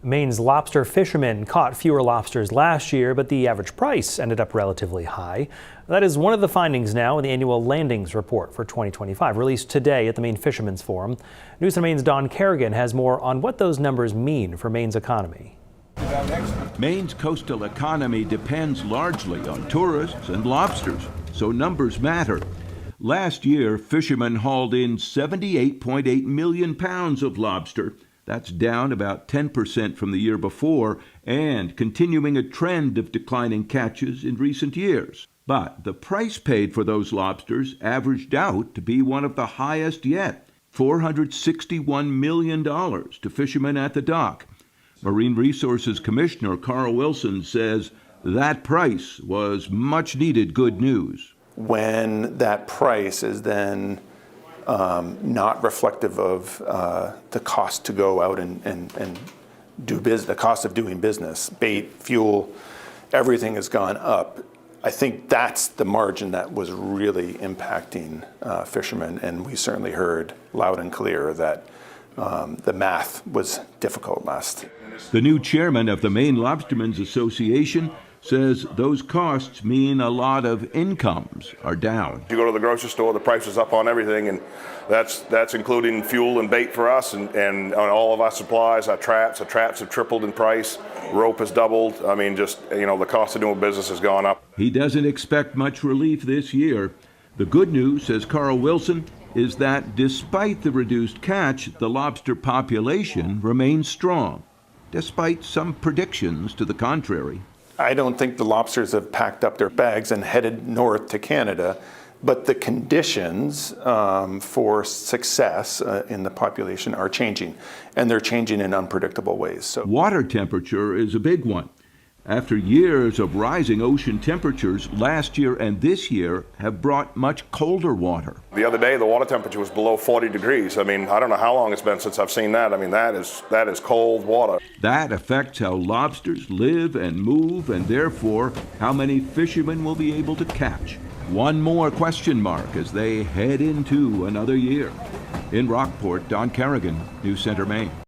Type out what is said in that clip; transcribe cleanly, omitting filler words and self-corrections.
Maine's lobster fishermen caught fewer lobsters last year, but the average price ended up relatively high. That is one of the findings now in the annual landings report for 2025, released today at the Maine Fishermen's Forum. News on Maine's Don Kerrigan has more on what those numbers mean for Maine's economy. Maine's coastal economy depends largely on tourists and lobsters, so numbers matter. Last year, fishermen hauled in 78.8 million pounds of lobster. That's down about 10% from the year before and continuing a trend of declining catches in recent years. But the price paid for those lobsters averaged out to be one of the highest yet, $461 million to fishermen at the dock. Marine Resources Commissioner Carl Wilson says that price was much needed good news. When that price is then not reflective of the cost to go out and do business, the cost of doing business, bait, fuel, everything has gone up. I think that's the margin that was really impacting fishermen, and we certainly heard loud and clear that the math was difficult last. The new chairman of the Maine Lobstermen's Association says those costs mean a lot of incomes are down. You go to the grocery store, the price is up on everything, and that's including fuel and bait for us, and on all of our supplies, our traps have tripled in price, rope has doubled. I mean, just, the cost of doing business has gone up. He doesn't expect much relief this year. The good news, says Carl Wilson, is that despite the reduced catch, the lobster population remains strong, despite some predictions to the contrary. I don't think the lobsters have packed up their bags and headed north to Canada, but the conditions for success in the population are changing, and they're changing in unpredictable ways. So, water temperature is a big one. After years of rising ocean temperatures, last year and this year have brought much colder water. The other day, the water temperature was below 40 degrees. I mean, I don't know how long it's been since I've seen that. I mean, that is cold water. That affects how lobsters live and move, and therefore how many fishermen will be able to catch. One more question mark as they head into another year. In Rockport, Don Kerrigan, News Center, Maine.